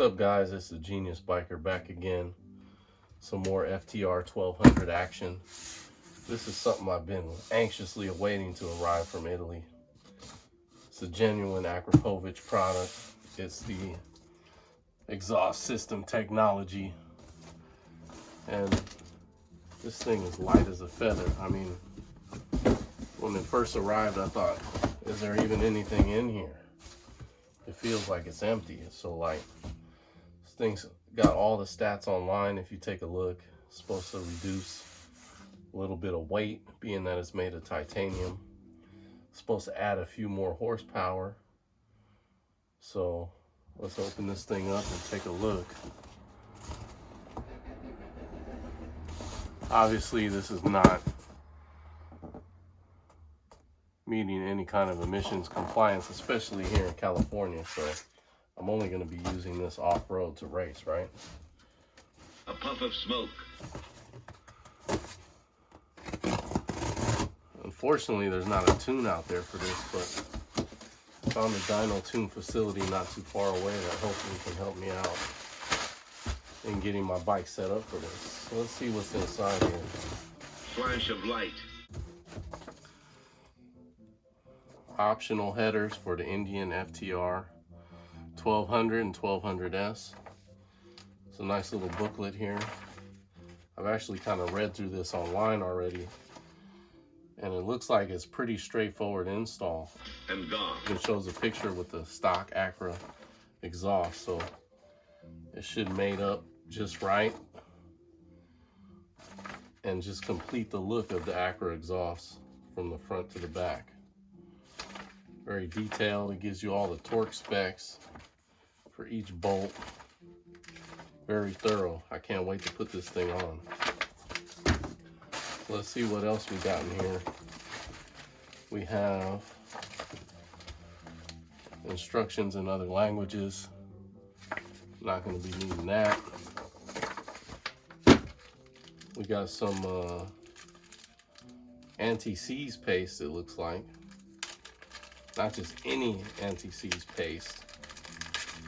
up, guys? It's the Jeniusbiker back again. Some more FTR 1200 action. This is something I've been anxiously awaiting to arrive from Italy. It's a genuine Akrapovic product. It's the exhaust system technology. And this thing is light as a feather. I mean, when it first arrived, I thought, is there even anything in here? It feels like it's empty. It's so light. This thing's got all the stats online. If you take a look, it's supposed to reduce a little bit of weight, being that it's made of titanium. It's supposed to add a few more horsepower. So let's open this thing up and take a look. Obviously, this is not meeting any kind of emissions compliance, especially here in California. So I'm only going to be using this off-road to race, right? A puff of smoke. Unfortunately, there's not a tune out there for this, but I found a dyno tune facility not too far away that hopefully can help me out in getting my bike set up for this. So let's see what's inside here. Flash of light. Optional headers for the Indian FTR 1200 and 1200S. It's a nice little booklet here. I've actually kind of read through this online already, and it looks like it's pretty straightforward install. And gone. It shows a picture with the stock Acra exhaust, so it should mate up just right and just complete the look of the Acra exhaust from the front to the back. Very detailed. It gives you all the torque specs for each bolt. Very thorough. I can't wait to put this thing on. Let's see what else we got in here. We have instructions in other languages. Not going to be needing that. We got some anti-seize paste, it looks like. Not just any anti-seize paste.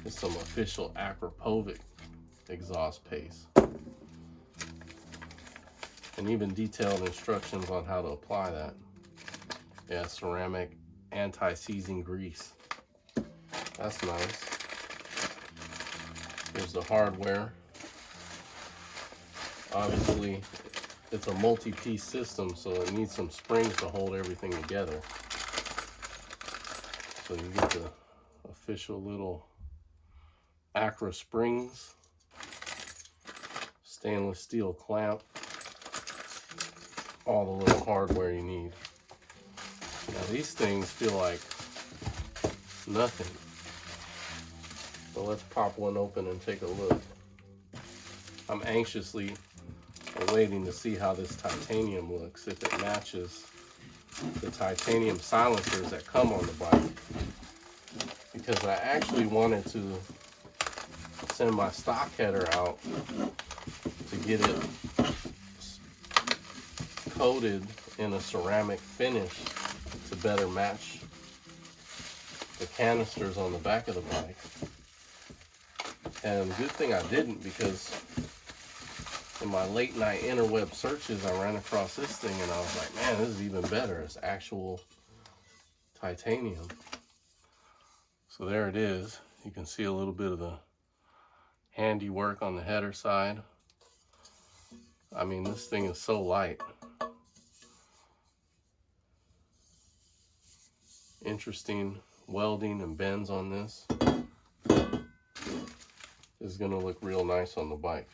It's some official Akrapovic exhaust paste. And even detailed instructions on how to apply that. Yeah, ceramic anti-seizing grease. That's nice. Here's the hardware. Obviously, it's a multi-piece system, so it needs some springs to hold everything together. So you get the official little Acra springs, stainless steel clamp, all the little hardware you need. Now these things feel like nothing. So let's pop one open and take a look. I'm anxiously waiting to see how this titanium looks, if it matches the titanium silencers that come on the bike. Because I actually wanted to send my stock header out to get it coated in a ceramic finish to better match the canisters on the back of the bike. And good thing I didn't, because in my late night interweb searches, I ran across this thing and I was like, man, this is even better. It's actual titanium. So there it is. You can see a little bit of the handiwork on the header side. I mean, this thing is so light. Interesting welding and bends on this. This is going to look real nice on the bike.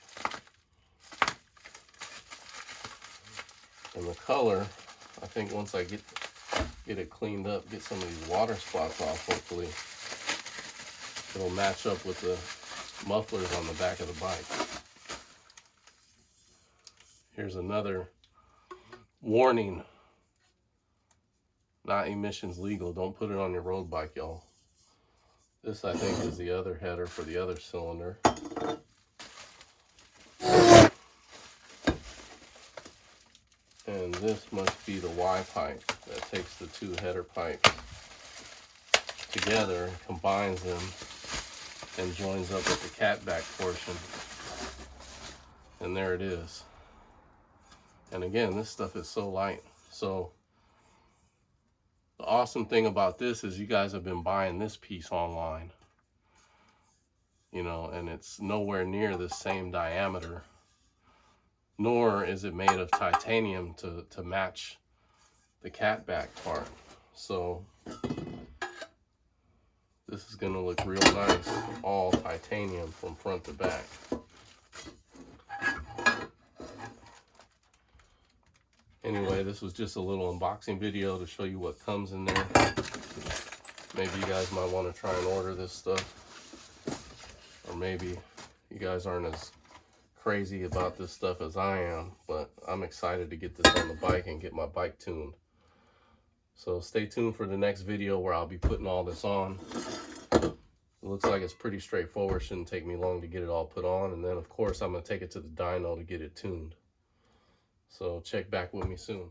And the color, I think once I get it cleaned up, get some of these water spots off, hopefully it'll match up with the mufflers on the back of the bike. Here's another warning. Not emissions legal. Don't put it on your road bike, y'all. This, I think, is the other header for the other cylinder. And this must be the Y pipe that takes the two header pipes together and combines them and joins up with the cat back portion. And there it is. And again, this stuff is so light. So the awesome thing about this is you guys have been buying this piece online, you know, and it's nowhere near the same diameter, nor is it made of titanium to match the cat back part. So this is gonna look real nice, all titanium from front to back. Anyway, this was just a little unboxing video to show you what comes in there. Maybe you guys might want to try and order this stuff. Or maybe you guys aren't as crazy about this stuff as I am, but I'm excited to get this on the bike and get my bike tuned. So stay tuned for the next video where I'll be putting all this on. It looks like it's pretty straightforward. Shouldn't take me long to get it all put on. And then, of course, I'm going to take it to the dyno to get it tuned. So check back with me soon.